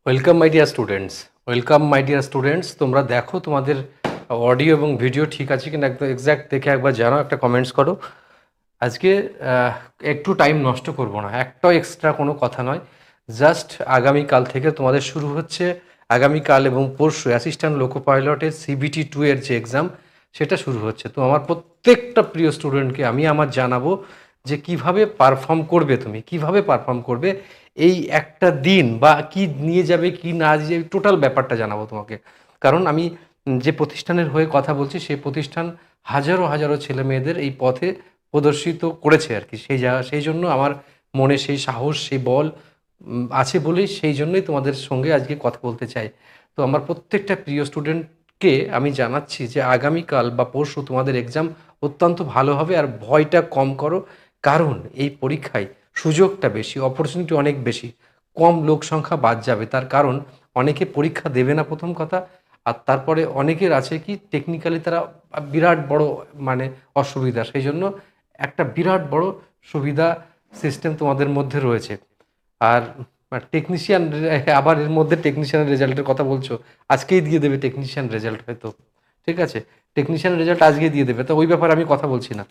Welcome my dear students. Welcome my dear students, তোমরা দেখো তোমাদের অডিও এবং ভিডিও ঠিক আছে কিনা একদম এক্স্যাক্ট দেখে একবার জানাও, একটা কমেন্টস করো। আজকে একটু টাইম নষ্ট করব না, একটাও এক্সট্রা কোনো কথা নয়। জাস্ট আগামীকাল থেকে তোমাদের শুরু হচ্ছে, আগামীকাল এবং পরশু অ্যাসিস্ট্যান্ট লোকো পাইলটের CBT 2 এর যে এক্সাম সেটা শুরু হচ্ছে। তো আমার প্রত্যেকটা প্রিয় স্টুডেন্টকে আমি আমার জানাবো যে কিভাবে পারফর্ম করবে, তুমি কিভাবে পারফর্ম করবে এই একটা দিন, বা কি নিয়ে যাবে কি না নিয়ে যাবে, টোটাল ব্যাপারটা জানাবো তোমাকে। কারণ আমি যে প্রতিষ্ঠানের হয়ে কথা বলছি সেই প্রতিষ্ঠান হাজারো হাজারো ছেলে মেয়েদের এই পথে প্রদর্শিত করেছে আর কি। সেই জন্য আমার মনে সেই সাহস সেই বল আছে বলেই সেই জন্যই তোমাদের সঙ্গে আজকে কথা বলতে চাই। তো আমার প্রত্যেকটা প্রিয় স্টুডেন্টকে আমি জানাচ্ছি যে আগামীকাল বা পরশু তোমাদের এক্সাম অত্যন্ত ভালো হবে, আর ভয়টা কম করো। কারণ এই পরীক্ষায় সুযোগটা বেশি, অপরচুনিটি অনেক বেশি, কম লোক সংখ্যা বাদ যাবে। তার কারণ অনেকে পরীক্ষা দেবে না প্রথম কথা, আর তারপরে অনেকের আছে কি টেকনিক্যালি তারা বিরাট বড় মানে অসুবিধা, সেই জন্য একটা বিরাট বড় সুবিধা সিস্টেম তোমাদের মধ্যে রয়েছে। আর টেকনিশিয়ান, আবার এর মধ্যে টেকনিশিয়ানের রেজাল্টের কথা বলছো, আজকেই দিয়ে দেবে টেকনিশিয়ান রেজাল্ট হয়তো, ঠিক আছে? টেকনিশিয়ান রেজাল্ট আজকেই দিয়ে দেবে, তো ওই ব্যাপারে আমি কথা বলছি না।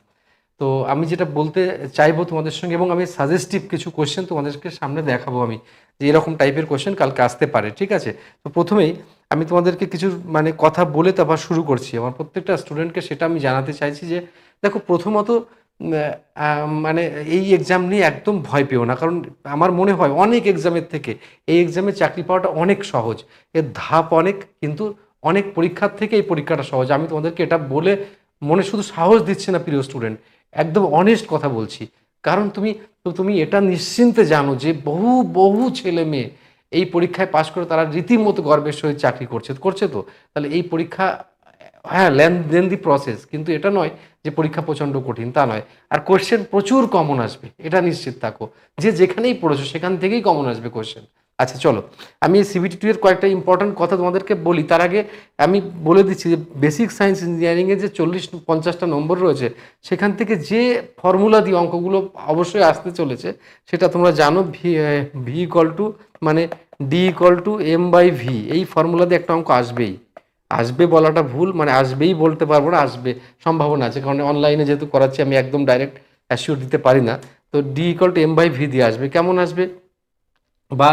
তো আমি যেটা বলতে চাইবো তোমাদের সঙ্গে, এবং আমি সাজেস্টিভ কিছু কোশ্চেন তোমাদেরকে সামনে দেখাবো আমি, যে এরকম টাইপের কোশ্চেন কালকে আসতে পারে, ঠিক আছে? তো প্রথমেই আমি তোমাদেরকে কিছু মানে কথা বলে তারপর শুরু করছি। আমার প্রত্যেকটা স্টুডেন্টকে সেটা আমি জানাতে চাইছি যে দেখো, প্রথমত মানে এই এক্সাম নিয়ে একদম ভয় পেও না। কারণ আমার মনে হয় অনেক এক্সামের থেকে এই এক্সামে চাকরি পাওয়াটা অনেক সহজ। এর ধাপ অনেক, কিন্তু অনেক পরীক্ষার থেকে এই পরীক্ষাটা সহজ। আমি তোমাদেরকে এটা বলে মনে শুধু সাহস দিচ্ছি না প্রিয় স্টুডেন্ট, একদম অনেস্ট কথা বলছি। কারণ তুমি এটা নিশ্চিন্তে জানো যে বহু বহু ছেলে মেয়ে এই পরীক্ষায় পাশ করে তারা রীতিমতো গর্বের সহিত চাকরি করছে তো। তাহলে এই পরীক্ষা, হ্যাঁ, লেন্দি প্রসেস, কিন্তু এটা নয় যে পরীক্ষা প্রচণ্ড কঠিন, তা নয়। আর কোশ্চেন প্রচুর কমন আসবে, এটা নিশ্চিত থাকো। যে যেখানেই পড়েছো সেখান থেকেই কমন আসবে কোশ্চেন। আচ্ছা চলো, আমি এই CBT 2 এর কয়েকটা ইম্পর্ট্যান্ট কথা তোমাদেরকে বলি। তার আগে আমি বলে দিচ্ছি যে বেসিক সায়েন্স ইঞ্জিনিয়ারিংয়ে যে 40-50টা নম্বর রয়েছে, সেখান থেকে যে ফর্মুলা দিয়ে অঙ্কগুলো অবশ্যই আসতে চলেছে সেটা তোমরা জানো। ভি ইকুয়াল টু মানে ডি ইকুয়াল টু M/V, এই ফর্মুলা দিয়ে একটা অঙ্ক আসবেই। আসবে বলাটা ভুল, মানে আসবেই বলতে পারবো না, আসবে সম্ভাবনা আছে, কারণ অনলাইনে যেহেতু করাচ্ছি আমি একদম ডাইরেক্ট অ্যাসিওর দিতে পারি না। তো ডি ইকুয়াল টু M/V দিয়ে আসবে। কেমন আসবে? বা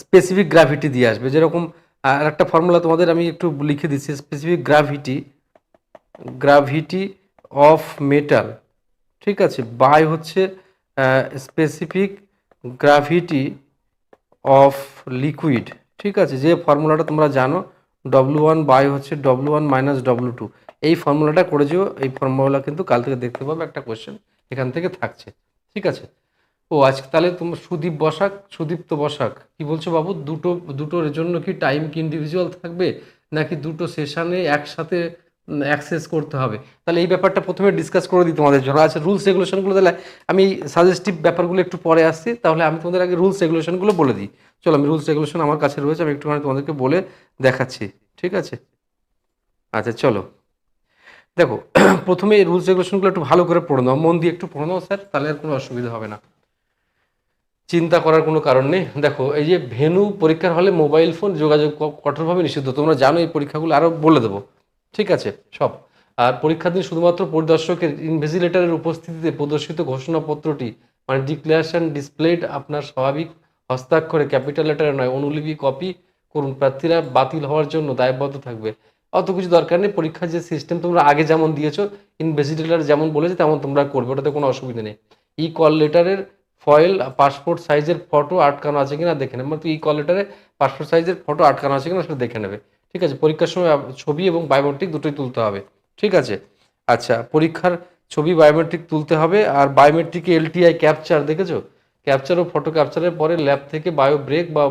স্পেসিফিক গ্র্যাভিটি দিয়ে আসবে। যেরকম আর একটা ফর্মুলা তোমাদের আমি একটু লিখে দিচ্ছি, স্পেসিফিক গ্র্যাভিটি অফ মেটাল, ঠিক আছে, বাই হচ্ছে স্পেসিফিক গ্র্যাভিটি অফ লিকুইড, ঠিক আছে। যে ফর্মুলাটা তোমরা জানো, W1 বাই হচ্ছে W1 মাইনাস W2, এই ফর্মুলাটা করে যেও। এই ফর্মুলা কিন্তু কাল থেকে দেখতে পাবে একটা কোশ্চেন এখান থেকে থাকছে, ঠিক আছে? ও আজকে তাহলে তোমার সুদীপ্ত বসাক কি বলছো বাবু? দুটোর জন্য কি টাইম কি ইন্ডিভিজুয়াল থাকবে, নাকি দুটো সেশনে একসাথে অ্যাক্সেস করতে হবে? তাহলে এই ব্যাপারটা প্রথমে ডিসকাস করে দিই তোমাদের জন্য। আচ্ছা, রুলস রেগুলেশনগুলো তাহলে আমি সাজেস্টিভ ব্যাপারগুলো একটু পরে আসছি, তাহলে আমি তোমাদের আগে রুলস রেগুলেশনগুলো বলে দিই। চলো, আমি রুলস রেগুলেশন আমার কাছে রয়েছে, আমি একটুখানি তোমাদেরকে বলে দেখাচ্ছি, ঠিক আছে? আচ্ছা চলো, দেখো প্রথমে এই রুলস রেগুলেশনগুলো একটু ভালো করে পড়ে নাও, মন দিয়ে একটু পড়ে নাও স্যার, তাহলে আর কোনো অসুবিধা হবে না, চিন্তা করার কোনো কারণ নেই। দেখো, এই যে ভেন্যু, পরীক্ষার হলে মোবাইল ফোন যোগাযোগ কঠোরভাবে নিষিদ্ধ। তোমরা জানো এই পরীক্ষাগুলো, আরও বলে দেবো, ঠিক আছে সব। আর পরীক্ষার দিন শুধুমাত্র পরিদর্শকের ইনভিজিলেটরের উপস্থিতিতে প্রদর্শিত ঘোষণাপত্রটি মানে ডিক্লারেশন ডিসপ্লেড আপনার স্বাভাবিক হস্তাক্ষরে ক্যাপিটাল লেটারে নয় অনুলিপি কপি করুন। প্রার্থীরা বাতিল হওয়ার জন্য দায়বদ্ধ থাকবে। অত কিছু দরকার নেই, পরীক্ষার যে সিস্টেম তোমরা আগে যেমন দিয়েছো, ইনভিজিলেটর যেমন বলেছে তেমন তোমরা করবে, ওটাতে কোনো অসুবিধা নেই। ই কল লেটারের ফয়েল পাসপোর্ট সাইজের ফটো আটকানো আছে কিনা দেখে নেবে, মানে তুই কল লেটারে পাসপোর্ট সাইজের ফটো আটকানো আছে কিনা সেটা দেখে নেবে, ঠিক আছে? পরীক্ষার সময় ছবি এবং বায়োমেট্রিক দুটোই তুলতে হবে, ঠিক আছে? আচ্ছা, পরীক্ষার ছবি বায়োমেট্রিক তুলতে হবে। আর বায়োমেট্রিকে LTI ক্যাপচার দেখেছো? ক্যাপচার ও ফটো ক্যাপচারের পরে ল্যাব থেকে বায়ো ব্রেক বা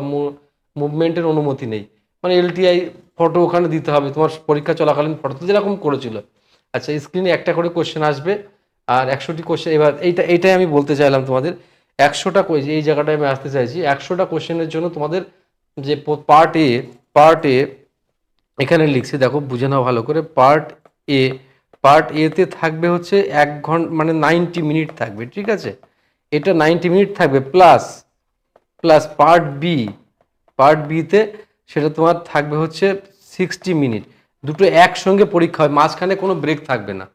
মুভমেন্টের অনুমতি নেই, মানে LTI ফটো ওখানে দিতে হবে তোমার পরীক্ষা চলাকালীন ফটো যেরকম করেছিল। আচ্ছা, স্ক্রিনে একটা করে কোশ্চেন আসবে, আর 100টি কোশ্চেন। এবার এইটাই আমি বলতে চাইলাম তোমাদের, 100টা এই জায়গাটায় আমি আসতে চাইছি। 100টা কোশ্চেনের জন্য তোমাদের যে পার্ট এ এখানে লিখছি, দেখো বুঝে নাও ভালো করে। পার্ট এতে থাকবে হচ্ছে 1 ঘন্টা মানে 90 মিনিট থাকবে, ঠিক আছে? এটা 90 মিনিট থাকবে, প্লাস পার্ট বিতে সেটা তোমার থাকবে হচ্ছে 60 মিনিট। দুটো একসঙ্গে পরীক্ষা হয়, মাঝখানে কোনো ব্রেক থাকবে না,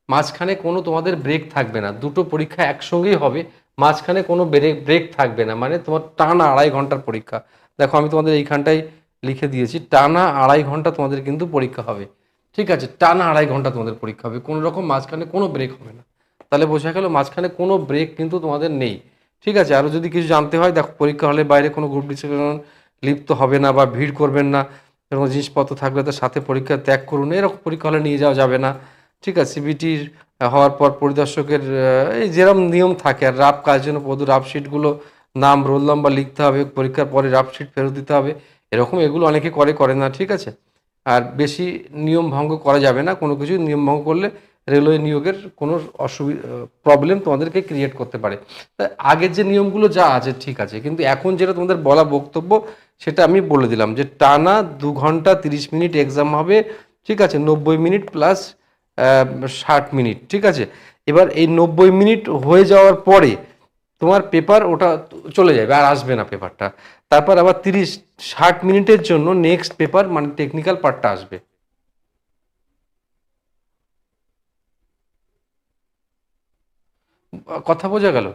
মাঝখানে কোনো তোমাদের ব্রেক থাকবে না, দুটো পরীক্ষা একসঙ্গেই হবে, মাঝখানে কোনো ব্রেক থাকবে না, মানে তোমার টানা 2.5 ঘন্টার পরীক্ষা। দেখো আমি তোমাদের এইখানটায় লিখে দিয়েছি, টানা 2.5 ঘন্টা তোমাদের কিন্তু পরীক্ষা হবে। ঠিক আছে, টানা 2.5 ঘন্টা তোমাদের পরীক্ষা হবে, কোনো রকম মাঝখানে কোনো ব্রেক হবে না। তাহলে বোঝা গেল মাঝখানে কোনো ব্রেক কিন্তু তোমাদের নেই। ঠিক আছে, আরও যদি কিছু জানতে হয় দেখো, পরীক্ষা হলে বাইরে কোনো গ্রুপ ডিসকাশন লিপ্ত হবে না বা ভিড় করবেন না, এরকম জিনিসপত্র থাকলে তার সাথে পরীক্ষা ত্যাগ করুন, এরকম পরীক্ষা হলে নিয়ে যাওয়া যাবে না। ঠিক আছে, সিবিটির হওয়ার পর পরিদর্শকের এই যেরকম নিয়ম থাকে, আর রাফ কাজের জন্য রাফ শিটগুলো নাম রোল নাম্বার লিখতে হবে, পরীক্ষার পরে রাফ শিট ফেরত দিতে হবে, এরকম এগুলো অনেকে করে না। ঠিক আছে, আর বেশি নিয়ম ভঙ্গ করা যাবে না, কোনো কিছু নিয়ম ভঙ্গ করলে রেলওয়ে নিয়োগের কোনো প্রবলেম তোমাদেরকে ক্রিয়েট করতে পারে। তা আগের যে নিয়মগুলো যা আছে ঠিক আছে, কিন্তু এখন যেটা তোমাদের বলা বক্তব্য সেটা আমি বলে দিলাম, যে টানা 2 ঘন্টা 30 মিনিট এক্সাম হবে। ঠিক আছে, 90 মিনিট প্লাস 60 মিনিট। ঠিক আছে, এবার এই 90 মিনিট হয়ে যাওয়ার পরে তোমার পেপার ওটা চলে যাবে, আর আসবে না পেপারটা। তারপর আবার 60 মিনিটের জন্য নেক্সট পেপার মানে টেকনিক্যাল পার্টটা আসবে। কথা বোঝা গেল?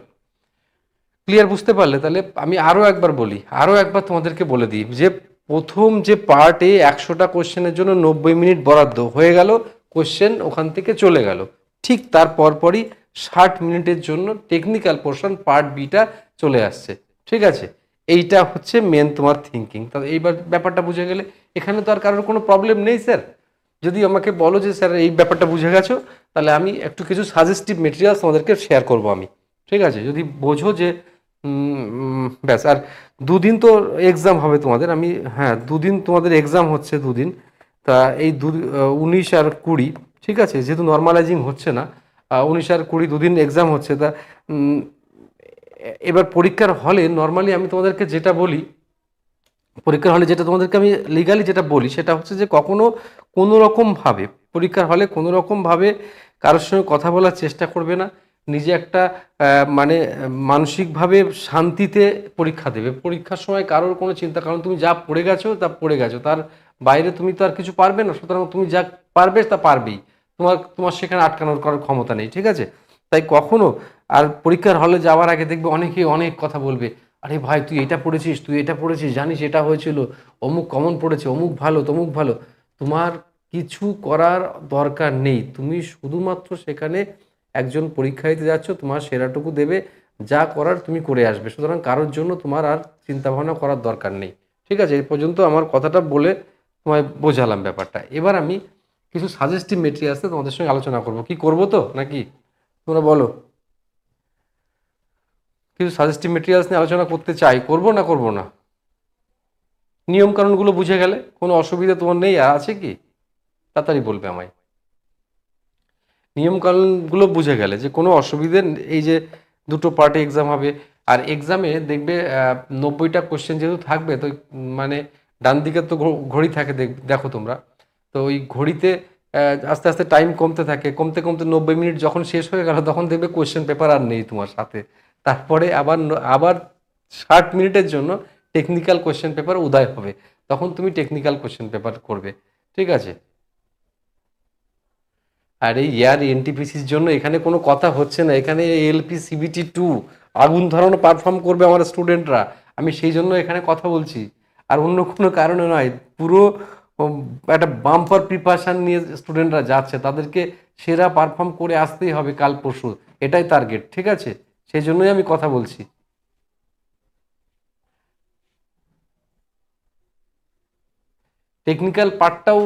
ক্লিয়ার বুঝতে পারলে? তাহলে আমি আরও একবার বলি, আরও একবার তোমাদেরকে বলে দিই, যে প্রথম যে পার্টে 100টা কোশ্চেনের জন্য 90 মিনিট বরাদ্দ হয়ে গেল, কোশ্চেন ওখান থেকে চলে গেল। ঠিক তার পরপরই 60 মিনিটের জন্য টেকনিক্যাল পোর্শন পার্ট বিটা চলে আসছে। ঠিক আছে, এইটা হচ্ছে মেন তোমার থিঙ্কিং। তাহলে এইবার ব্যাপারটা বুঝে গেলে এখানে তো আর কারোর কোনো প্রবলেম নেই স্যার। যদি আমাকে বলো যে স্যার এই ব্যাপারটা বুঝে গেছো, তাহলে আমি একটু কিছু সাজেস্টিভ মেটেরিয়ালস তোমাদেরকে শেয়ার করব আমি। ঠিক আছে, যদি বোঝো যে ব্যাস। আর দুদিন তো এক্সাম হবে তোমাদের, আমি হ্যাঁ দুদিন তোমাদের এক্সাম হচ্ছে, দুদিন। তা এই 19 আর 20, ঠিক আছে, যেহেতু নর্মালাইজিং হচ্ছে না, 19 আর 20 দুদিন এক্সাম হচ্ছে। তা এবার পরীক্ষার হলে নর্মালি আমি তোমাদেরকে যেটা বলি, পরীক্ষার হলে যেটা তোমাদেরকে আমি লিগালি যেটা বলি সেটা হচ্ছে যে কখনো কোনো রকমভাবে পরীক্ষার হলে কোনো রকমভাবে কারোর সঙ্গে কথা বলার চেষ্টা করবে না। নিজে একটা মানে মানসিকভাবে শান্তিতে পরীক্ষা দেবে। পরীক্ষার সময় কারোর কোনো চিন্তা, কারণ তুমি যা পড়ে গেছো তা পড়ে গেছো, তার বাইরে তুমি তো আর কিছু পারবে না। সুতরাং তুমি যা পারবে তা পারবেই, তোমার সেখানে আটকানোর করার ক্ষমতা নেই। ঠিক আছে, তাই কখনো আর পরীক্ষার হলে যাওয়ার আগে দেখবে অনেকেই অনেক কথা বলবে, আরে ভাই তুই এটা পড়েছিস, তুই এটা পড়েছিস, জানিস এটা হয়েছিল, অমুক কমন পড়েছে, অমুক ভালো তমুক ভালো। তোমার কিছু করার দরকার নেই, তুমি শুধুমাত্র সেখানে একজন পরীক্ষা দিতে যাচ্ছ, তোমার সেরাটুকু দেবে, যা করার তুমি করে আসবে। সুতরাং কারোর জন্য তোমার আর চিন্তাভাবনা করার দরকার নেই। ঠিক আছে, এই পর্যন্ত আমার কথাটা বলে তোমায় বোঝালাম ব্যাপারটা। এবার আমি কিছু সাজেস্টিভ মেটেরিয়ালস তোমাদের সঙ্গে আলোচনা করব। কি করব তো নাকি তোমরা বলো? কিছু সাজেস্টিভ মেটেরিয়ালস নিয়ে আলোচনা করতে চাই, করব না করব না? নিয়মকানুনগুলো বুঝে গেলে কোনো অসুবিধা তোমার নেই? আর আছে কি? তাড়াতাড়ি বলবে আমায়। নিয়মকানুনগুলো বুঝে গেলে যে কোনো অসুবিধে, এই যে দুটো পার্টে এক্সাম হবে, আর এক্সামে দেখবে 90টা কোশ্চেন যেহেতু থাকবে, তো মানে ডান দিকে তো ঘড়ি থাকে, দেখো তোমরা, তো ওই ঘড়িতে আস্তে আস্তে টাইম কমতে থাকে, কমতে কমতে 90 মিনিট যখন শেষ হয়ে গেল তখন দেখবে কোশ্চেন পেপার আর নেই তোমার সাথে। তারপরে আবার আবার 60 মিনিটের জন্য টেকনিক্যাল কোশ্চেন পেপার উদয় হবে, তখন তুমি টেকনিক্যাল কোশ্চেন পেপার করবে। ঠিক আছে, আর এই এয়ার এনটিপিসির জন্য এখানে কোনো কথা হচ্ছে না, এখানে এলপি সিবিটি 2 আগুন ধরানো পারফর্ম করবে আমার স্টুডেন্টরা, আমি সেই জন্য এখানে কথা বলছি, আর অন্য কোনো কারণে নয়। পুরো একটা বাম্পার প্রিপারেশন নিয়ে স্টুডেন্টরা যাচ্ছে, তাদেরকে সেরা পারফর্ম করে আসতেই হবে কাল পরশু, এটাই টার্গেট। ঠিক আছে, সেই জন্যই আমি কথা বলছি। টেকনিক্যাল পার্টটাও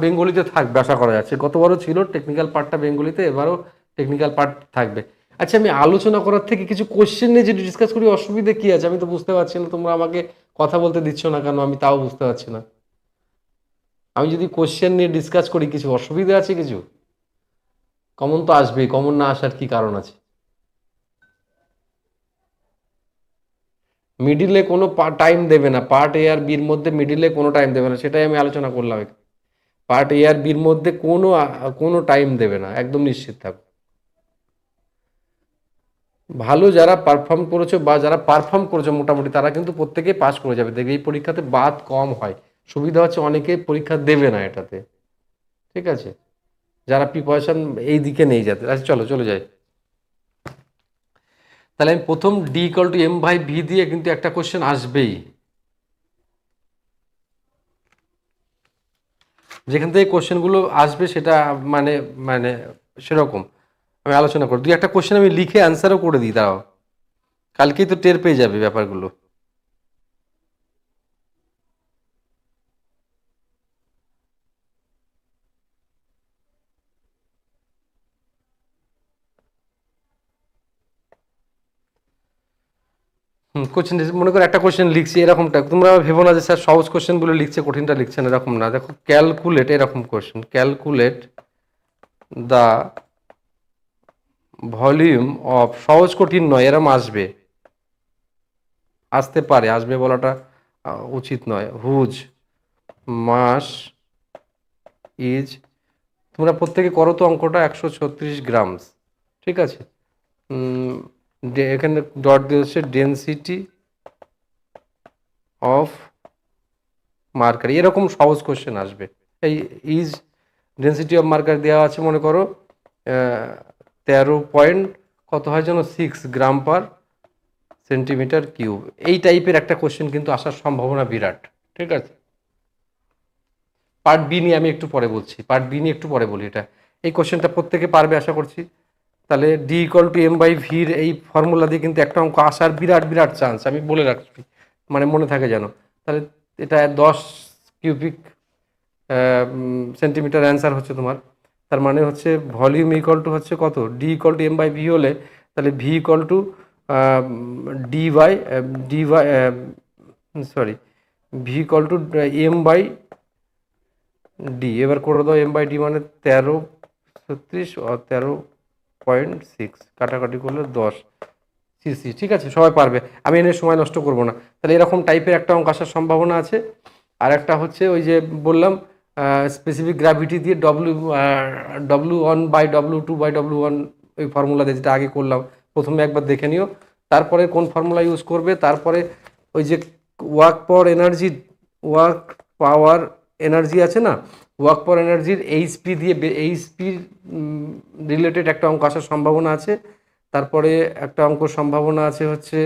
বেঙ্গলিতে থাকবে আশা করা যাচ্ছে, গতবারও ছিল টেকনিক্যাল পার্টটা বেঙ্গলিতে, এবারও টেকনিক্যাল পার্ট থাকবে। আচ্ছা, আমি আলোচনা করার থেকে কিছু কোশ্চেন নিয়ে যদি ডিসকাস করি অসুবিধা কি আছে? আমি তো বুঝতে পারছি না তোমরা আমাকে কথা বলতে দিচ্ছ না কেন, আমি তাও বুঝতে পারছি না। আমি যদি কোশ্চেন নিয়ে ডিসকাস করি কিছু অসুবিধা আছে কিছু? কমন তো আসবেই, কমন না আসার কি কারণ আছে? মিডিলে কোনো টাইম দেবে না, পার্ট এ আর বির মধ্যে মিডিলে কোনো টাইম দেবে না, সেটাই আমি আলোচনা করলাম। পার্ট এ আর বির মধ্যে কোনো কোনো টাইম দেবে না, একদম নিশ্চিত থাকো। ভালো যারা পারফর্ম করেছো বা যারা পারফর্ম করেছো মোটামুটি তারা কিন্তু প্রত্যেকেই পাস করে যাবে, দেখবে এই পরীক্ষাতে বাদ কম হয়। সুবিধা হচ্ছে অনেকে পরীক্ষা দেবে না এটাতে, ঠিক আছে, যারা প্রিপারেশন এই দিকে নেই যাতে। আচ্ছা চলো চলে যাই। তাহলে আমি প্রথম D equal to M by V দিয়ে কিন্তু একটা কোশ্চেন আসবেই, যেখান থেকে কোশ্চেনগুলো আসবে সেটা মানে মানে সেরকম আমি আলোচনা করি। দুই একটা কোশ্চেন আমি লিখে অ্যান্সারও করে দিই, দাঁড়াও, কালকেই তো টের পেয়ে যাবে ব্যাপারগুলো। কোশ্চেন মনে করো একটা কোশ্চেন লিখছি এরকমটা, তোমরা ভেবো না যে স্যার সহজ কোশ্চেনগুলো লিখছে কঠিনটা লিখছে না, এরকম না। দেখো ক্যালকুলেট, এরকম question, calculate the volume of, সহজ কঠিন নয়, এরম আসবে, আসতে পারে, আসবে বলাটা উচিত নয়। হুজ মাস ইজ, তোমরা প্রত্যেকে করো তো অঙ্কটা, 136 গ্রাম, ঠিক আছে। এখানে ডট দিয়ে হচ্ছে ডেনসিটি অফ মার্কার, এরকম সহজ কোশ্চেন আসবে। এই ইজ ডেনসিটি অফ মার্কার দেওয়া আছে মনে করো 13 পয়েন্ট কত হয় যেন 6 গ্রাম/সেন্টিমিটার কিউব, এই টাইপের একটা কোশ্চেন কিন্তু আসার সম্ভাবনা বিরাট, ঠিক আছে। পার্ট বি নিয়ে আমি একটু পরে বলছি, পার্ট বি নিয়ে একটু পরে বলি। এটা এই কোশ্চেনটা প্রত্যেকে পারবে আশা করছি। তাহলে D equal to M by ভির এই ফর্মুলা দিয়ে কিন্তু একটা অঙ্ক আসার বিরাট বিরাট চান্স, আমি বলে রাখছি, মানে মনে থাকে যেন। তাহলে এটা 10 কিউবিক সেন্টিমিটার অ্যান্সার হচ্ছে তোমার। তার মানে হচ্ছে ভলিউম ইকুয়াল টু হচ্ছে কত, D equal to M by V হলে তাহলে V equal to D by D by sorry V equal to M by D, এবার করে দাও, এম বাই ডি মানে 13 36 আর 13.6 কাটাকাটি করলে 10 সিসি, ঠিক আছে, সবাই পারবে, আমি এনে সময় নষ্ট করব না। তাহলে এরকম টাইপের একটা অঙ্ক আসার সম্ভাবনা আছে। আর একটা হচ্ছে ওই যে বললাম স্পেসিফিক গ্র্যাভিটি দিয়ে W1/W2/W1, ওই ফর্মুলা দিয়ে যেটা আগে করলাম, প্রথমে একবার দেখে নিও, তারপরে কোন ফর্মুলা ইউজ করবে, তারপরে ওই যে work power energy, work power energy আছে না, ওয়ার্ক পাওয়ার এনার্জির এইচপি দিয়ে, এইচপি রিলেটেড একটা অঙ্ক আসার সম্ভাবনা আছে। তারপরে একটা অঙ্ক সম্ভাবনা আছে হচ্ছে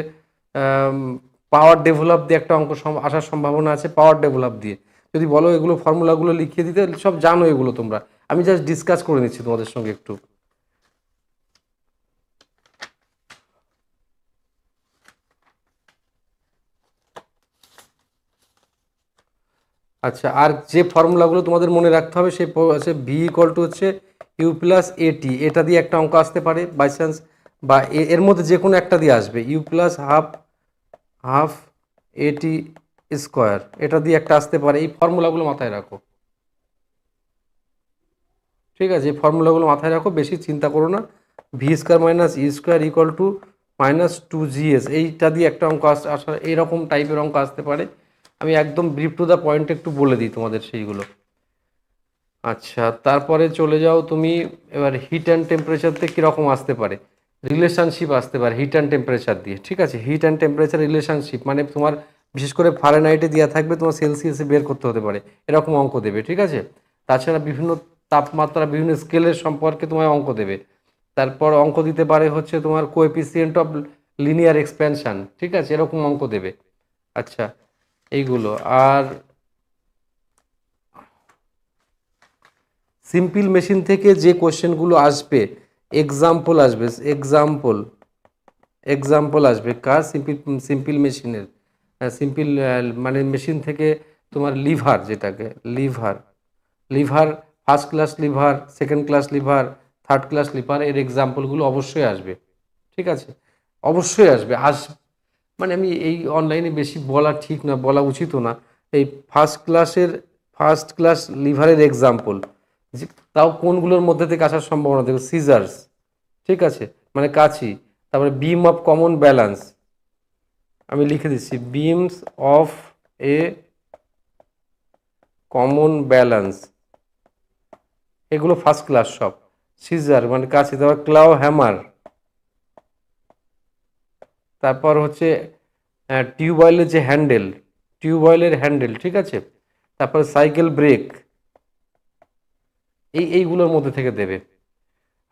পাওয়ার ডেভেলপ দিয়ে একটা অঙ্ক আসার সম্ভাবনা আছে, পাওয়ার ডেভেলপ দিয়ে। যদি বলো এগুলো ফর্মুলাগুলো লিখিয়ে দিতে, সব জানো এগুলো তোমরা, আমি জাস্ট ডিসকাস করে নিচ্ছি তোমাদের সঙ্গে একটু। আচ্ছা, আর যে ফর্মুলাগুলো তোমাদের মনে রাখতে হবে সেই আছে ভি ইকুয়াল টু হচ্ছে ইউ প্লাস এটি, এটা দিয়ে একটা অঙ্ক আসতে পারে বাই চান্স, বা এর মধ্যে যে কোনো একটা দিয়ে আসবে, ইউ প্লাস হাফ হাফ এটি স্কোয়ার, এটা দিয়ে একটা আসতে পারে। এই ফর্মুলাগুলো মাথায় রাখো, ঠিক আছে, এই ফর্মুলাগুলো মাথায় রাখো, বেশি চিন্তা করো না। V square minus E square equal to -2GS, এইটা দিয়ে একটা অঙ্ক আসা, এইরকম টাইপের অঙ্ক আসতে পারে। আমি একদম ব্রিফ টু দ্য পয়েন্ট একটু বলে দিই তোমাদের সেইগুলো। আচ্ছা, তারপরে চলে যাও তুমি, এবার হিট অ্যান্ড টেম্পারেচারতে কীরকম আসতে পারে, রিলেশনশিপ আসতে পারে হিট অ্যান্ড টেম্পারেচার দিয়ে, ঠিক আছে, হিট অ্যান্ড টেম্পারেচার রিলেশনশিপ মানে তোমার বিশেষ করে ফারেনহাইটে দেওয়া থাকবে, তোমার সেলসিয়াসে বের করতে হতে পারে, এরকম অঙ্ক দেবে, ঠিক আছে। তাছাড়া বিভিন্ন তাপমাত্রা, বিভিন্ন স্কেলের সম্পর্কে তোমায় অঙ্ক দেবে। তারপর অঙ্ক দিতে পারে হচ্ছে তোমার কোএফিসিয়েন্ট অফ লিনিয়ার এক্সপ্যানশন, ঠিক আছে, এরকম অঙ্ক দেবে। আচ্ছা, এইগুলো। আর সিম্পল মেশিন থেকে যে কোশ্চেনগুলো আসবে, এক্সাম্পল আসবে, এক্সাম্পল আসবে কার, সিম্পল মেশিনের, সিম্পল মানে মেশিন থেকে তোমার লিভার, যেটাকে liver, liver first class liver, second class liver, third class liver, এর এক্সাম্পলগুলো অবশ্যই আসবে, ঠিক আছে, অবশ্যই আসবে। মানে আমি এই অনলাইনে বেশি বলা ঠিক না, বলা উচিতও না। এই ফার্স্ট ক্লাস লিভারের এক্সাম্পল, তাও কোনগুলোর মধ্যে থেকে আসার সম্ভাবনা দেখো, সিজার্স, ঠিক আছে, মানে কাছি। তারপরে বিম অফ কমন ব্যালেন্স, আমি লিখে দিচ্ছি, beans of a common balance, এগুলো ফার্স্ট ক্লাস সব। সিজার মানে কাছে, তারপর ক্লাও হ্যামার, তারপর হচ্ছে টিউবওয়েলের যে হ্যান্ডেল, টিউবওয়েলের হ্যান্ডেল, ঠিক আছে। তারপর সাইকেল ব্রেক, এইগুলোর মধ্যে থেকে দেবে।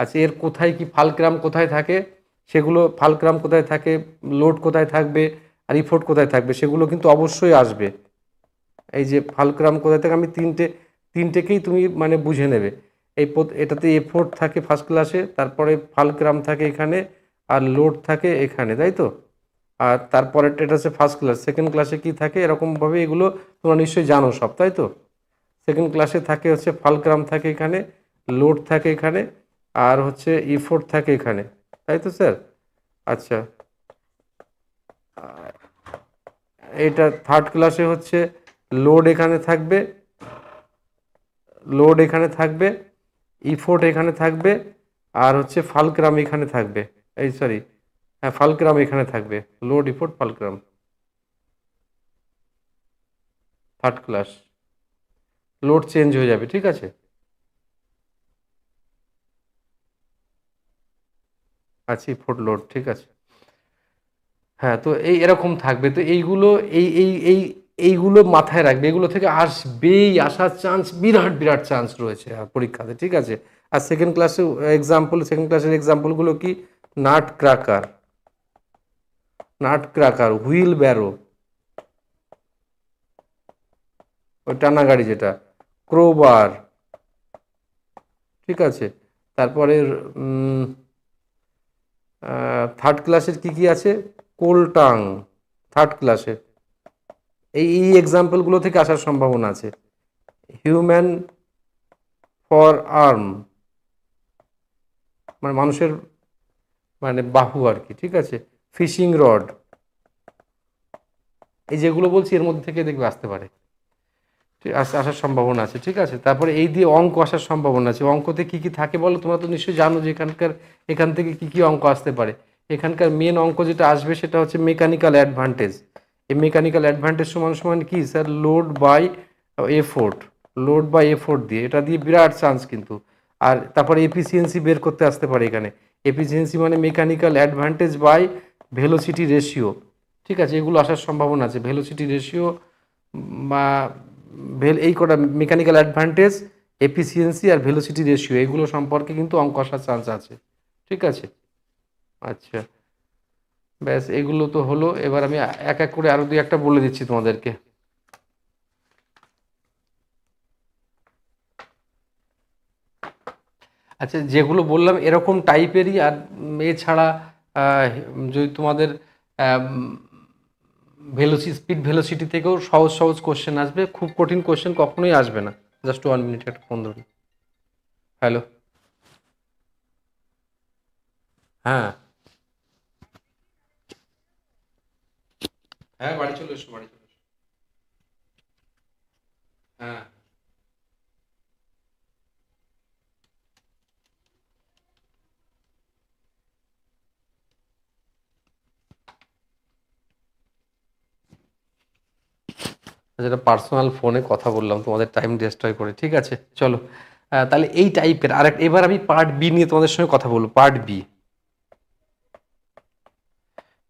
আচ্ছা, এর কোথায় কি ফালক্রাম কোথায় থাকে সেগুলো, ফালক্রাম কোথায় থাকে, লোড কোথায় থাকবে, আর ইফোর্ট কোথায় থাকবে সেগুলো কিন্তু অবশ্যই আসবে। এই যে ফালক্রাম কোথায় থাকে, আমি তিনটেকেই তুমি মানে বুঝে নেবে। এটাতে এফোর্ট থাকে ফার্স্ট ক্লাসে, তারপরে ফালক্রাম থাকে এখানে, আর লোড থাকে এখানে, তাই তো। আর তারপরে এটা হচ্ছে ফার্স্ট ক্লাস। সেকেন্ড ক্লাসে কি থাকে এরকমভাবে, এগুলো তোমরা নিশ্চয়ই জানো সব, তাই তো। সেকেন্ড ক্লাসে থাকে হচ্ছে ফালক্রাম থাকে এখানে, লোড থাকে এখানে, আর হচ্ছে ইফোর্ট থাকে এখানে, তাই তো স্যার। আচ্ছা, এটা থার্ড ক্লাসে হচ্ছে লোড এখানে থাকবে, লোড এখানে থাকবে, ইফোর্ট এখানে থাকবে, আর হচ্ছে ফালক্রাম এখানে থাকবে। এই সরি, হ্যাঁ ফালক্রাম এখানে থাকবে, load effort fulcrum, third class. Load change হয়ে যাবে, ঠিক আছে। আচ্ছা, ইফোর্ট লোড, ঠিক আছে। হ্যাঁ, তো এরকম থাকবে। তো এইগুলো এইগুলো মাথায় রাখবে, এগুলো থেকে আসবেই, আসার চান্স বিরাট বিরাট চান্স রয়েছে পরীক্ষাতে, ঠিক আছে। আর সেকেন্ড ক্লাসের এক্সাম্পলগুলো কি, নাট ক্রাকার, হুইল ব্যারো, ওই টানা গাড়ি যেটা, ক্রোবার, ঠিক আছে। তারপরে থার্ড ক্লাসের কি কি আছে, কোলটাং, থার্ড ক্লাসে এই এক্সাম্পলগুলো থেকে আসার সম্ভাবনা আছে। হিউম্যান ফর আর্ম, মানে মানুষের মানে বাহু আর কি, ঠিক আছে। ফিশিং রড, এই যেগুলো বলছি এর মধ্যে থেকে দেখবে আসতে পারে, আসার সম্ভাবনা আছে, ঠিক আছে। তারপরে এই দিয়ে অঙ্ক আসার সম্ভাবনা আছে। অঙ্কতে কি কি থাকে বলো, তোমরা তো নিশ্চয়ই জানো যে এখান থেকে কি কি অঙ্ক আসতে পারে। এখানকার মেন অঙ্ক যেটা আসবে সেটা হচ্ছে মেকানিক্যাল অ্যাডভান্টেজ। এই মেকানিক্যাল অ্যাডভান্টেজ সমান সমান কি sir, load by effort, load by effort দিয়ে, এটা দিয়ে বিরাট চান্স কিন্তু। আর তারপরে এফিসিয়েন্সি বের করতে আসতে পারে এখানে। এফিসিয়েন্সি মানে mechanical advantage by velocity ratio, ঠিক আছে। এগুলো আসার সম্ভাবনা আছে, ভেলোসিটি রেশিও বা এই কটা, মেকানিক্যাল অ্যাডভান্টেজ, এফিসিয়েন্সি আর ভেলোসিটি রেশিও, এগুলো সম্পর্কে কিন্তু অঙ্ক আসার চান্স আছে, ঠিক আছে। আচ্ছা, ব্যাস এগুলো তো হলো। এবার আমি এক এক করে আরো দুই একটা বলে দিচ্ছি তোমাদেরকে। আচ্ছা, যেগুলো বললাম এরকম টাইপেরই, আর এছাড়া যদি তোমাদের স্পিড ভেলোসিটি থেকেও সহজ সহজ কোশ্চেন আসবে, খুব কঠিন কোশ্চেন কখনোই আসবে না। জাস্ট 1 মিনিট, একটা ফোন ধরুন। হ্যালো। হ্যাঁ, হ্যাঁ বাড়ি চলে এসো, বাড়ি চলে এসো। হ্যাঁ, যেটা পার্সোনাল ফোনে কথা বললাম তোমাদের টাইম ডিস্ট্রয় করে, ঠিক আছে চলো। তাহলে এই টাইপের এবার আমি পার্ট বি নিয়ে তোমাদের সঙ্গে কথা বলবো, পার্ট বি।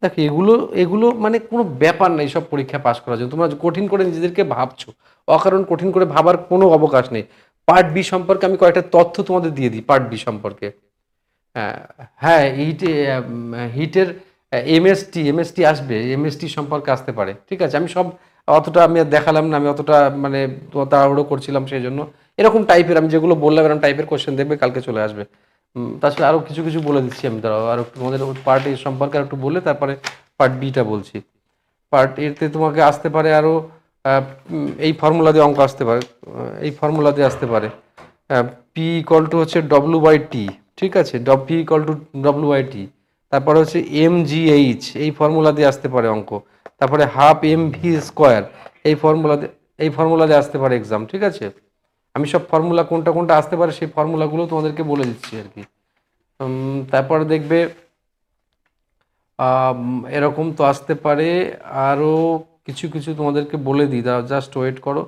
দেখো, এগুলো এগুলো মানে কোনো ব্যাপার নেই সব পরীক্ষা পাস করার জন্য। তোমরা কঠিন করে নিজেদেরকে ভাবছো, অকারণ কঠিন করে ভাবার কোনো অবকাশ নেই। পার্ট বি সম্পর্কে আমি কয়েকটা তথ্য তোমাদের দিয়ে দিই, পার্ট বি সম্পর্কে। হ্যাঁ, হ্যাঁ, হিটের এমএসটি আসবে, এমএসটি সম্পর্কে আসতে পারে, ঠিক আছে। আমি সব অতটা আমি আর দেখালাম না, আমি অতটা মানে তাড়াহুড়ো করছিলাম সেই জন্য। এরকম টাইপের আমি যেগুলো বললাম এরকম টাইপের কোশ্চেন দেখবে কালকে চলে আসবে। তাছাড়া আরও কিছু কিছু বলে দিচ্ছি আমি, দাঁড়াও আর একটু তোমাদের পার্ট এ সম্পর্কে আর একটু বলে তারপরে পার্ট বিটা বলছি। পার্ট এতে তোমাকে আসতে পারে আরও এই ফর্মুলা দিয়ে অঙ্ক আসতে পারে, এই ফর্মুলা দিয়ে আসতে পারে। পি ইকল টু হচ্ছে ডব্লু বাই টি, ঠিক আছে। P equal to W by T. তারপরে হচ্ছে এম জি এইচ, এই ফর্মুলা দিয়ে আসতে পারে অঙ্ক। তারপরে হাফ এম ভি স্কোয়ার, এই ফর্মুলা দিয়ে আসতে পারে এক্সাম, ঠিক আছে। আমি সব ফর্মুলা কোনটা কোনটা আসতে পারে সেই ফর্মুলাগুলো তোমাদেরকে বলে দিচ্ছি আর কি। তারপরে দেখবে এরকম তো আসতে পারে আরও কিছু কিছু, তোমাদেরকে বলে দিই, দাঁড়াও জাস্ট ওয়েট করো।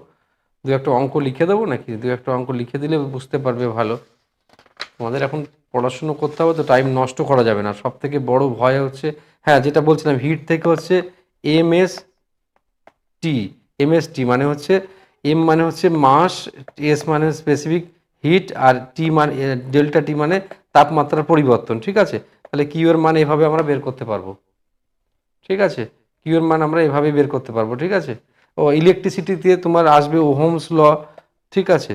দু একটা অঙ্ক লিখে দেবো নাকি, দু একটা অঙ্ক লিখে দিলে বুঝতে পারবে ভালো। তোমাদের এখন পড়াশুনো করতে হবে তো, টাইম নষ্ট করা যাবে না। সব থেকে বড় ভয় হচ্ছে, হ্যাঁ, যেটা বলছিলাম হিট থেকে হচ্ছে এমএস টি। এমএসটি মানে হচ্ছে এম মানে হচ্ছে মাস, এস মানে স্পেসিফিক হিট, আর টি মানে ডেল্টা টি মানে তাপমাত্রার পরিবর্তন। ঠিক আছে, তাহলে কিউ এর মান এভাবে আমরা বের করতে পারবো। ঠিক আছে, কিউ এর মান আমরা এভাবেই বের করতে পারবো। ঠিক আছে, ও ইলেকট্রিসিটিতে তোমার আসবে ওহমস ল। ঠিক আছে,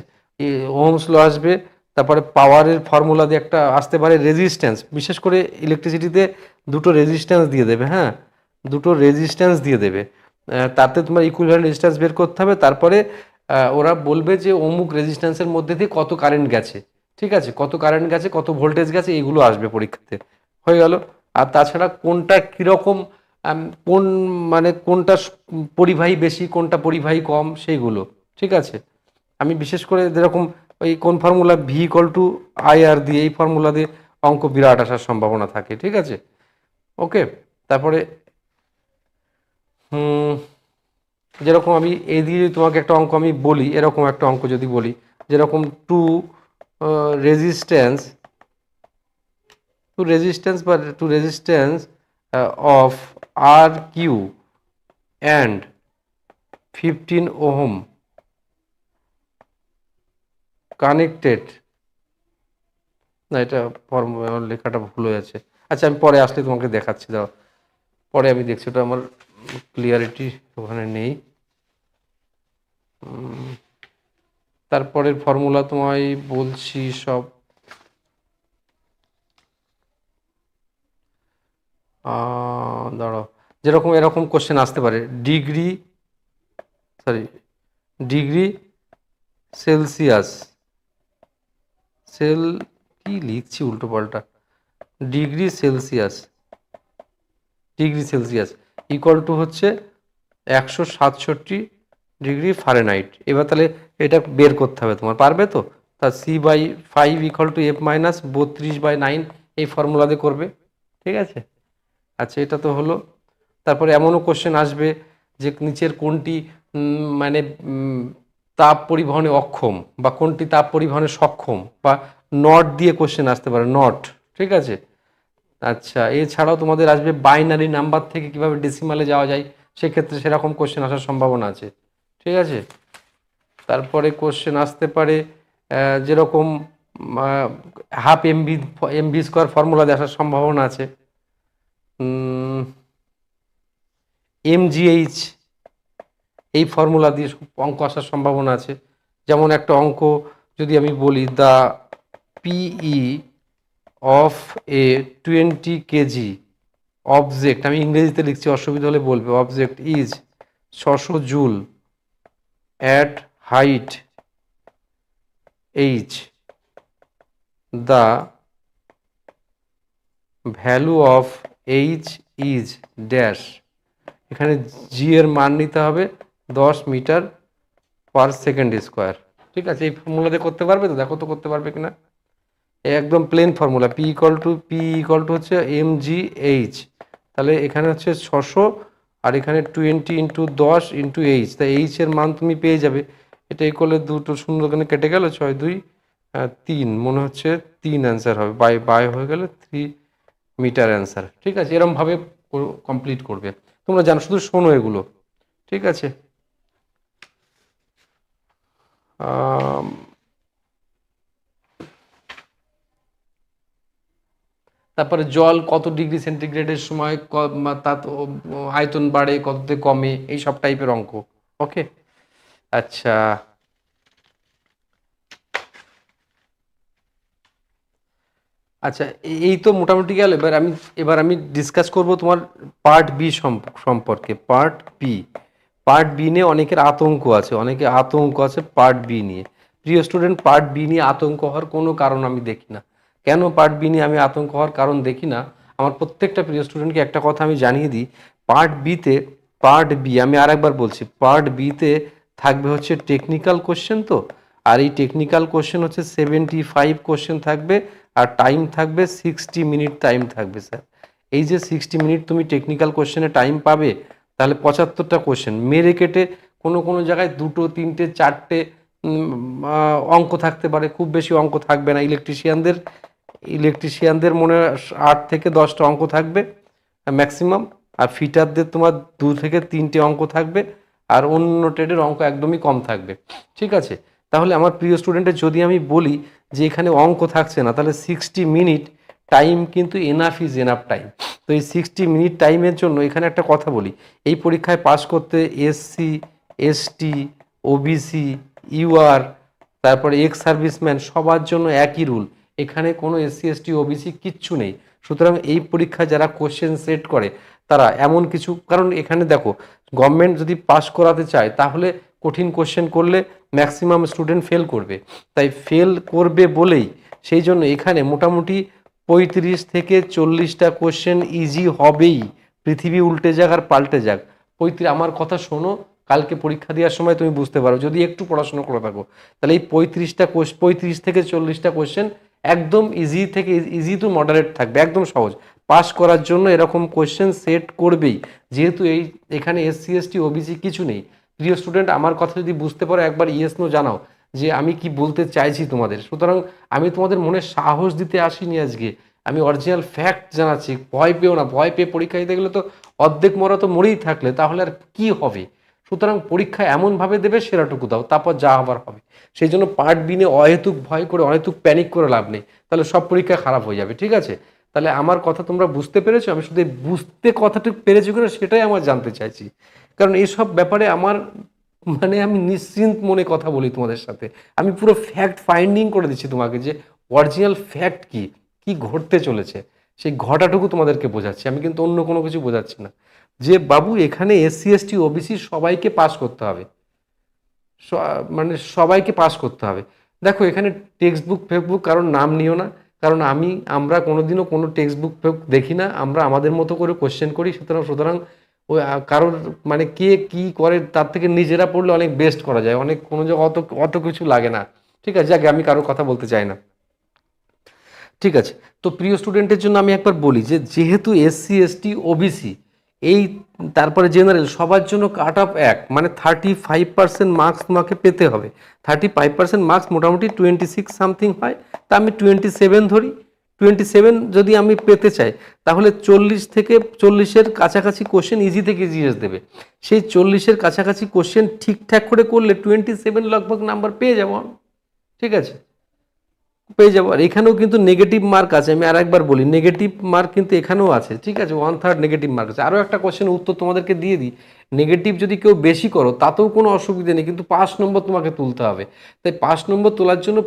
ওহমস ল আসবে, তারপরে পাওয়ারের ফর্মুলা দিয়ে একটা আসতে পারে রেজিস্ট্যান্স। বিশেষ করে ইলেকট্রিসিটিতে দুটো রেজিস্ট্যান্স দিয়ে দেবে। হ্যাঁ, দুটো রেজিস্ট্যান্স দিয়ে দেবে, তাতে তোমার ইকুইভ্যালেন্ট রেজিস্ট্যান্স বের করতে হবে। তারপরে ওরা বলবে যে অমুক রেজিস্ট্যান্সের মধ্যে দিয়ে কত কারেন্ট গেছে। ঠিক আছে, কত কারেন্ট গেছে, কত ভোল্টেজ গেছে, এইগুলো আসবে পরীক্ষাতে। হয়ে গেল। আর তাছাড়া কোনটা কীরকম, কোন মানে কোনটা পরিবাহী বেশি, কোনটা পরিবাহী কম, সেইগুলো। ঠিক আছে, আমি বিশেষ করে যেরকম ওই কোন formula V equal to I R দিয়ে, এই ফর্মুলা দিয়ে অঙ্ক বিরাট আসার সম্ভাবনা থাকে। ঠিক আছে, ওকে। তারপরে যেরকম আমি এই দিয়ে তোমাকে একটা অঙ্ক আমি বলি, এরকম একটা অঙ্ক যদি বলি, যেরকম two resistance two resistance of R Q and 15 ohm connected. না, এটা লেখাটা ভুল হয়ে আছে। আচ্ছা, আমি পরে আসলে তোমাকে দেখাচ্ছি, দাও পরে আমি দেখছি, ওটা আমার ক্লিয়ারিটি ওখানে নেই। তারপরের ফর্মুলা তোমায় বলছি সব। দাঁড়াও, যেরকম এরকম কোশ্চেন আসতে পারে, ডিগ্রি সেলসিয়াস, কি লিখছি উল্টো পাল্টা, ডিগ্রি সেলসিয়াস ইকুয়াল টু হচ্ছে 167 ডিগ্রি ফারেনহাইট। এবার তাহলে এটা বের করতে হবে তোমার, পারবে তো? তা C/5 ইকুয়াল টু F-32/9, এই ফর্মুলা দিয়ে করবে। ঠিক আছে, আচ্ছা, এটা তো হলো। তারপরে এমনও কোশ্চেন আসবে যে নিচের কোনটি মানে তাপ পরিবহনে অক্ষম, বা কোনটি তাপ পরিবহনে সক্ষম, বা নট দিয়ে কোশ্চেন আসতে পারে, নট। ঠিক আছে, আচ্ছা, এছাড়াও তোমাদের আসবে বাইনারি নাম্বার থেকে কিভাবে ডেসিমালে যাওয়া যায়, সেক্ষেত্রে সেরকম কোশ্চেন আসার সম্ভাবনা আছে। ঠিক আছে, তারপরে কোশ্চেন আসতে পারে যেরকম হাফ এমভি স্কোয়ার ফর্মুলা দিয়ে আসার সম্ভাবনা আছে। এমজিএইচ, এই ফর্মুলা দিয়ে অঙ্ক আসার সম্ভাবনা আছে। যেমন একটা অঙ্ক যদি আমি বলি, the PE of a 20 KG object, আমি ইংরেজিতে লিখছি, অসুবিধা হলে বলবে, object is 600 joule at height H, the value of H is dash. এখানে জি এর মান নিতে হবে 10 মিটার পার সেকেন্ড স্কোয়ার। ঠিক আছে, এই ফর্মুলা দিয়ে করতে পারবে তো? দেখো তো করতে পারবে কিনা। একদম plain formula, P equal to হচ্ছে MGH। তাহলে এখানে হচ্ছে 600, আর এখানে 20 × 10 × H, তাই এইচ এর মান তুমি পেয়ে যাবে। এটা এই করলে দুটো শূন্য এখানে কেটে গেল, 6 2 3, মনে হচ্ছে 3 অ্যান্সার হবে, বাই হয়ে গেলে 3 মিটার অ্যান্সার। ঠিক আছে, এরমভাবে কমপ্লিট করবে। তোমরা জানো, শুধু শোনো এগুলো। ঠিক আছে, তারপরে জল কত ডিগ্রি সেন্টিগ্রেডের সময় তার আয়তন বাড়ে, কততে কমে, এই সব টাইপের অঙ্ক। ওকে, আচ্ছা, আচ্ছা, এই তো মোটামুটি গেল। এবার আমি ডিসকাস করব তোমার পার্ট বি সম্পর্কে। পার্ট বি নিয়ে অনেকের আতঙ্ক আছে পার্ট বি নিয়ে। প্রিয় স্টুডেন্ট, পার্ট বি নিয়ে আতঙ্ক হওয়ার কোনো কারণ আমি দেখি না। কেন পার্ট বি নিয়ে আমি আতঙ্ক হওয়ার কারণ দেখি না, আমার প্রত্যেকটা প্রিয় স্টুডেন্টকে একটা কথা আমি জানিয়ে দিই। পার্ট বি আমি আরেকবার বলছি, পার্ট বিতে থাকবে হচ্ছে টেকনিক্যাল কোশ্চেন। তো আর এই টেকনিক্যাল কোশ্চেন হচ্ছে 75 কোশ্চেন থাকবে, আর টাইম থাকবে 60 মিনিট টাইম থাকবে স্যার। এই যে 60 মিনিট তুমি টেকনিক্যাল কোশ্চেনে টাইম পাবে, তাহলে 75টা কোশ্চেন মেরে কেটে কোনো জায়গায় 2টো 3টে 4টে অঙ্ক থাকতে পারে, খুব বেশি অঙ্ক থাকবে না। ইলেকট্রিশিয়ানদের মনে হয় 8 থেকে 10টা অঙ্ক থাকবে, ম্যাক্সিমাম, আর ফিটারদের তোমার 2 থেকে 3টে অঙ্ক থাকবে, আর অন্য ট্রেডের অঙ্ক একদমই কম থাকবে। ঠিক আছে, তাহলে আমার প্রিয় স্টুডেন্টের যদি আমি বলি যে এখানে অঙ্ক থাকছে না, তাহলে 60 মিনিট টাইম কিন্তু এনাফ ইজ এনাফ টাইম। তো এই 60 মিনিট টাইমের জন্য এখানে একটা কথা বলি, এই পরীক্ষায় পাশ করতে এসসি, এসটি, ওবিসি, ইউআর, তারপরে এক্স সার্ভিসম্যান সবার জন্য একই রুল। এখানে কোনো এসসি, এসটি, ওবিসি কিচ্ছু নেই। সুতরাং এই পরীক্ষা যারা কোশ্চেন সেট করে তারা এমন কিছু, কারণ এখানে দেখো গভর্নমেন্ট যদি পাস করাতে চায় তাহলে কঠিন কোশ্চেন করলে ম্যাক্সিমাম স্টুডেন্ট ফেল করবে, তাই ফেল করবে বলেই সেই জন্য এখানে মোটামুটি 35 থেকে 40টা কোশ্চেন ইজি হবেই। পৃথিবী উল্টে যাক আর পাল্টে যাক, আমার কথা শোনো, কালকে পরীক্ষা দেওয়ার সময় তুমি বুঝতে পারো যদি একটু পড়াশোনা করে থাকো, তাহলে এই 35 থেকে 40টা কোশ্চেন একদম ইজি থেকে ইজি টু মডারেট থাকবে, একদম সহজ। পাস করার জন্য এরকম কোশ্চেন সেট করবেই, যেহেতু এখানে এসসি, এসটি, ওবিসি কিছু নেই। প্রিয় স্টুডেন্ট, আমার কথা যদি বুঝতে পারো একবার ইয়েস নো জানাও যে আমি কি বলতে চাইছি তোমাদের। সুতরাং আমি তোমাদের মনে সাহস দিতে আসিনি আজকে, আমি অরিজিনাল ফ্যাক্ট জানাচ্ছি। ভয় পেও না, ভয় পেয়ে পরীক্ষা দিতে গেলে তো অর্ধেক মরা তো মরেই থাকলে তাহলে আর কি হবে। সুতরাং পরীক্ষা এমনভাবে দেবে সেরাটুকু দাও, তারপর যা হবার হবে। সেই জন্য পার্ট বিনে অহেতুক ভয় করে অহেতুক প্যানিক করে লাভ নেই, তাহলে সব পরীক্ষা খারাপ হয়ে যাবে। ঠিক আছে, তাহলে আমার কথা তোমরা বুঝতে পেরেছো? আমি শুধু বুঝতে কথাটা পেরেছি কিনা সেটাই আমার জানতে চাইছি, কারণ এইসব ব্যাপারে আমার মানে আমি নিশ্চিন্ত মনে কথা বলি তোমাদের সাথে। আমি পুরো ফ্যাক্ট ফাইন্ডিং করে দিচ্ছি তোমাকে যে অরিজিনাল ফ্যাক্ট কি কি ঘটতে চলেছে, সেই ঘটাটুকু তোমাদেরকে বোঝাচ্ছি, আমি কিন্তু অন্য কোনো কিছু বোঝাচ্ছি না। যে বাবু এখানে এসসি, এসটি, ওবিসি সবাইকে পাস করতে হবে, মানে সবাইকে পাস করতে হবে। দেখো এখানে টেক্সট বুক ফেসবুক কারোর নাম নিও না, কারণ আমরা কোনোদিনও কোনো টেক্সট বুক দেখি না, আমরা আমাদের মতো করে কোশ্চেন করি। সুতরাং ওই কারোর মানে কে কি করে তার থেকে নিজেরা পড়লে অনেক বেস্ট করা যায়, অনেক কোনো জায়গায় অত অত কিছু লাগে না। ঠিক আছে, যাকে আমি কারোর কথা বলতে চাই না। ঠিক আছে, তো প্রিয় স্টুডেন্টের জন্য আমি একবার বলি যে যেহেতু এসসি, এসটি, ওবিসি এই তারপরে জেনারেল সবার জন্য কাট অফ এক, মানে 35% মার্কস তোমাকে পেতে হবে। 35% মার্কস মোটামুটি 26 সামথিং হয়, তা আমি 27 ধরি। 27 যদি আমি পেতে চাই তাহলে 40 থেকে 40-এর কাছাকাছি কোশ্চেন ইজি থেকে ইজিএস দেবে। সেই 40-এর কাছাকাছি কোশ্চেন ঠিকঠাক করে করলে 27 লগভগ নাম্বার পেয়ে যাবো আমি। ঠিক আছে, পেয়ে যাবো। আর এখানেও কিন্তু নেগেটিভ মার্ক আছে, আমি আর একবার বলি নেগেটিভ মার্ক কিন্তু এখানেও আছে। ঠিক আছে, 1/3 নেগেটিভ মার্ক আছে। আরও একটা কোশ্চেন উত্তর তোমাদেরকে দিয়ে দিই, নেগেটিভ যদি কেউ বেশি করো তাতেও কোনো অসুবিধা নেই, কিন্তু 5 নম্বর তোমাকে তুলতে হবে। তাই 5 নম্বর তোলার জন্য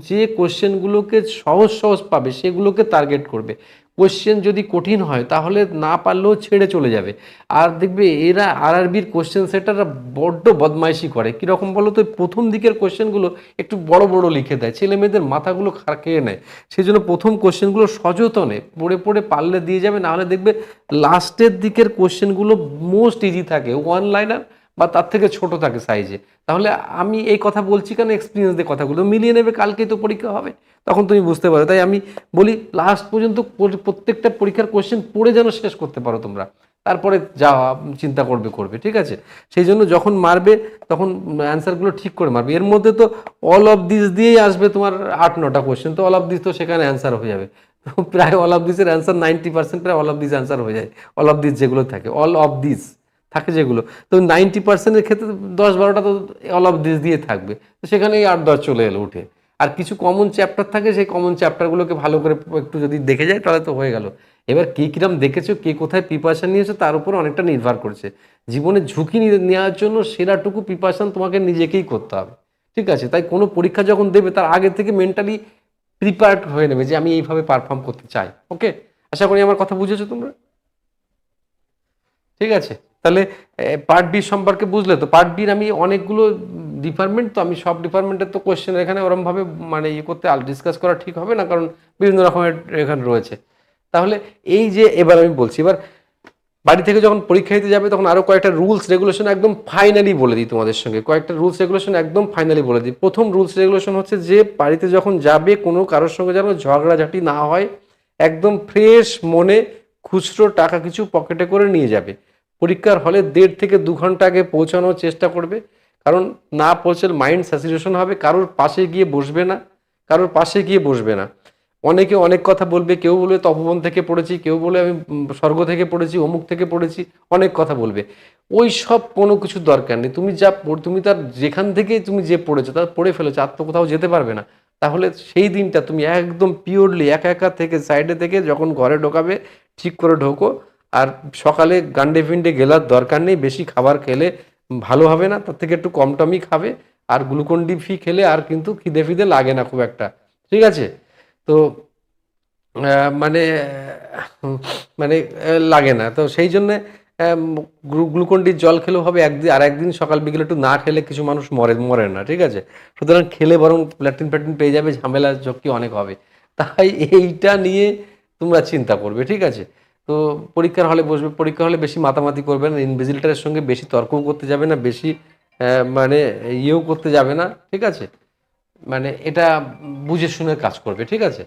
যে কোশ্চেনগুলোকে সহজ সহজ পাবে সেগুলোকে টার্গেট করবে। কোশ্চেন যদি কঠিন হয় তাহলে না পারলেও ছেড়ে চলে যাবে। আর দেখবে এরা আরআরবির কোশ্চেন সেটাররা বড্ড বদমাইশি করে, কীরকম বলো তো, প্রথম দিকের কোশ্চেনগুলো একটু বড় বড় লিখে দেয়, ছেলে মেয়েদের মাথাগুলো খেয়ে নেয়। সেই জন্য প্রথম কোশ্চেনগুলো সযত্নে পড়ে পড়ে পারলে দিয়ে যাবে, নাহলে দেখবে লাস্টের দিকের কোশ্চেনগুলো মোস্ট ইজি থাকে, ওয়ান লাইনার বা তার থেকে ছোট থাকে সাইজে। তাহলে আমি এই কথা বলছি কেন, এক্সপিরিয়েন্স দিয়ে কথাগুলো মিলিয়ে নেবে, কালকেই তো পরীক্ষা হবে, তখন তুমি বুঝতে পারো। তাই আমি বলি লাস্ট পর্যন্ত প্রত্যেকটা পরীক্ষার কোশ্চেন পড়ে যেন শেষ করতে পারো তোমরা, তারপরে যা চিন্তা করবে। ঠিক আছে, সেই জন্য যখন মারবে তখন অ্যান্সারগুলো ঠিক করে মারবে। এর মধ্যে তো অল অফ দিস দিয়েই আসবে তোমার 8-9টা কোশ্চেন, তো অল অফ দিস তো সেখানে অ্যান্সার হয়ে যাবে। প্রায় অল অফ দিসের অ্যান্সার 90% প্রায় অল অফ দিস অ্যান্সার হয়ে যায়। অল অফ দিস যেগুলো থাকে, অল অফ দিস থাকে যেগুলো, তো 90%-এর ক্ষেত্রে 10-12টা তো অল অফ দিস দিয়ে থাকবে, তো সেখানেই 8-10 চলে এলো উঠে। আর কিছু কমন চ্যাপ্টার থাকে, সেই কমন চ্যাপ্টারগুলোকে ভালো করে একটু যদি দেখে যায় তাহলে তো হয়ে গেল। এবার কে কিরম দেখেছো, কে কোথায় প্রিপারেশন নিয়েছো তার উপর অনেকটা নির্ভর করছে। জীবনে ঝুঁকি নেওয়ার জন্য সেরাটুকু প্রিপারেশন তোমাকে নিজেকেই করতে হবে। ঠিক আছে, তাই কোনো পরীক্ষা যখন দেবে তার আগে থেকে মেন্টালি প্রিপেয়ার্ড হয়ে নেবে যে আমি এইভাবে পারফর্ম করতে চাই। ওকে, আশা করি আমার কথা বুঝেছো তোমরা। ঠিক আছে, তাহলে পার্ট বি সম্পর্কে বুঝলে তো। পার্ট বির আমি অনেকগুলো ডিপার্টমেন্ট, তো আমি সব ডিপার্টমেন্টের তো কোশ্চেন এখানে ওরমভাবে মানে করতে ডিসকাস করা ঠিক হবে না, কারণ বিভিন্ন রকমের এখানে রয়েছে। তাহলে এই যে এবার আমি বলছি, এবার বাড়ি থেকে যখন পরীক্ষা দিতে যাবে তখন আরও কয়েকটা রুলস রেগুলেশন একদম ফাইনালি বলে দিই তোমাদের সঙ্গে, কয়েকটা রুলস রেগুলেশন একদম ফাইনালি বলে দিই। প্রথম রুলস রেগুলেশন হচ্ছে যে বাড়িতে যখন যাবে কোনো কারোর সঙ্গে যেন ঝগড়াঝাটি না হয়, একদম ফ্রেশ মনে খুচরো টাকা কিছু পকেটে করে নিয়ে যাবে। পরীক্ষার হলে 1.5 থেকে 2 ঘন্টা আগে পৌঁছানোর চেষ্টা করবে, কারণ না পৌঁছলে মাইন্ড স্যাচুরেশন হবে। কারোর পাশে গিয়ে বসবে না। অনেকে অনেক কথা বলবে, কেউ বলবে তপবন থেকে পড়েছি, কেউ বলে আমি স্বর্গ থেকে পড়েছি, অমুক থেকে পড়েছি, অনেক কথা বলবে। ওই সব কোনো কিছু দরকার নেই। তুমি তুমি তার যেখান থেকে তুমি যে পড়েছো তার পড়ে ফেলেছো, আর তো কোথাও যেতে পারবে না। তাহলে সেই দিনটা তুমি একদম পিওরলি একা একা থেকে সাইডে থেকে যখন ঘরে ঢোকাবে ঠিক করে ঢোকো। আর সকালে গান্ডে ফিন্ডে গেলার দরকার নেই, বেশি খাবার খেলে ভালো হবে না, তার থেকে একটু কম টমই খাবে। আর গ্লুকন ডি খেলে আর কিন্তু খিদে ফিদে লাগে না খুব একটা, ঠিক আছে? তো মানে মানে লাগে না, তো সেই জন্যে গ্লুকন ডির জল খেলেও হবে একদিন, আর একদিন সকাল বিকেলে একটু না খেলে কিছু মানুষ মরে মরে না, ঠিক আছে? সুতরাং খেলে বরং ল্যাট্রিন ফ্যাট্রিন পেয়ে যাবে, ঝামেলা ঝক্কি অনেক হবে। তাই এইটা নিয়ে তোমরা চিন্তা করবে, ঠিক আছে? তো পরীক্ষার হলে বসবে, পরীক্ষার হলে বেশি মাতামাতি করবে না, ইনভিজিলেটারের সঙ্গে বেশি তর্কও করতে যাবে না, বেশি মানে ইয়েও করতে যাবে না, ঠিক আছে? মানে এটা বুঝে শুনে কাজ করবে, ঠিক আছে?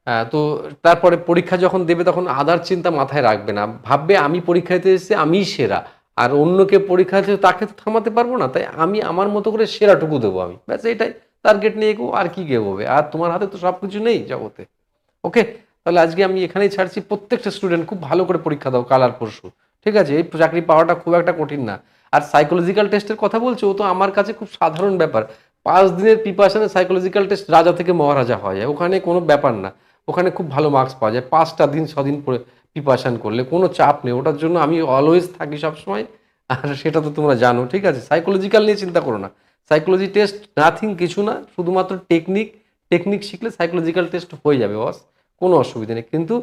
হ্যাঁ, তো তারপরে পরীক্ষা যখন দেবে তখন আদার চিন্তা মাথায় রাখবে না, ভাববে আমি পরীক্ষা দিতে এসেছি আমিই সেরা, আর অন্যকে পরীক্ষা দিতে তাকে তো থামাতে পারবো না, তাই আমি আমার মতো করে সেরাটুকু দেবো, আমি ব্যাস এটাই টার্গেট নিয়ে এগো, আর কি এগোবে? আর তোমার হাতে তো সব কিছু নেই জগতে। ওকে, তাহলে আজকে আমি এখানেই ছাড়ছি। প্রত্যেকটা স্টুডেন্ট খুব ভালো করে পরীক্ষা দাও কাল আর পরশু, ঠিক আছে? এই চাকরি পাওয়াটা খুব একটা কঠিন না। আর সাইকোলজিক্যাল টেস্টের কথা বলছো, ও তো আমার কাছে খুব সাধারণ ব্যাপার। 5 দিনের প্রিপারেশনে সাইকোলজিক্যাল টেস্ট রাজা থেকে মহারাজা হওয়া যায়, ওখানে কোনো ব্যাপার না। ওখানে খুব ভালো মার্কস পাওয়া যায় 5টা দিন 6 দিন পরে প্রিপারেশন করলে, কোনো চাপ নেই ওটার জন্য, আমি অলওয়েজ থাকি সবসময়। আর সেটা তো তোমরা জানো, ঠিক আছে? সাইকোলজিক্যাল নিয়ে চিন্তা করো না। সাইকোলজি টেস্ট নাথিং, কিছু না, শুধুমাত্র টেকনিক। টেকনিক শিখলে সাইকোলজিক্যাল টেস্ট হয়ে যাবে বস, কোনো অসুবিধা নেই। কিন্তু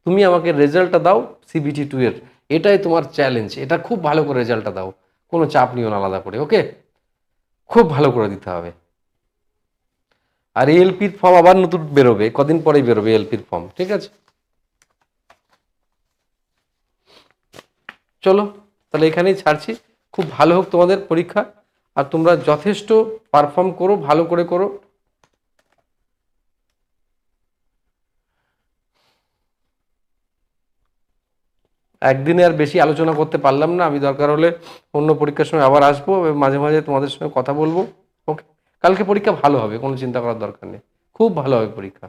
তুমি আমাকে রেজাল্টটা দাও CBT 2 এর, এটাই তোমার চ্যালেঞ্জ। এটা খুব ভালো করে রেজাল্টটা দাও, কোনো চাপ নিও না আলাদা করে, ওকে? খুব ভালো করে দিতে হবে। আর ALPর ফর্ম আবার নতুন বেরোবে, কদিন পরেই বেরোবে ALPর ফর্ম, ঠিক আছে? চলো, তাহলে এখানেই ছাড়ছি। খুব ভালো হোক তোমাদের পরীক্ষা, আর তোমরা যথেষ্ট পারফর্ম করো, ভালো করে করো। একদিনে আর বেশি আলোচনা করতে পারলাম না, আমি দরকার হলে অন্য পরীক্ষার সময় আবার আসবো, মাঝে মাঝে তোমাদের সঙ্গে কথা বলবো। ওকে, কালকে পরীক্ষা ভালো হবে, কোনো চিন্তা করার দরকার নেই, খুব ভালো হবে পরীক্ষা।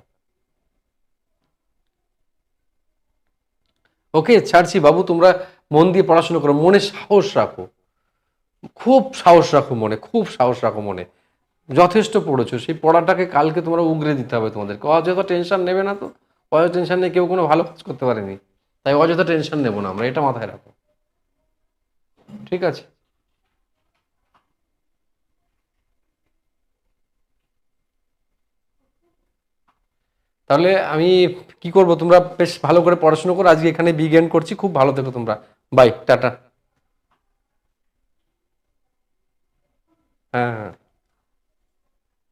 ওকে, ছাড়ছি বাবু, তোমরা মন দিয়ে পড়াশোনা করো, মনে সাহস রাখো, খুব সাহস রাখো মনে, খুব সাহস রাখো মনে। যথেষ্ট পড়েছো, সেই পড়াটাকে কালকে তোমরা উগরে দিতে হবে তোমাদেরকে। অযথা টেনশন নেবে না তো, অযথা টেনশন নিয়ে কেউ কোনো ভালো কাজ করতে পারেনি, তাই অযথা টেনশন নেবো না আমরা, এটা মাথায় রাখো, ঠিক আছে? তাহলে আমি কি করব, তোমরা বেশ ভালো করে পড়াশোনা করো, আজকে এখানে বিজ্ঞান করছি, খুব ভালো থেকো তোমরা। Bye, tata. হ্যাঁ, হ্যাঁ।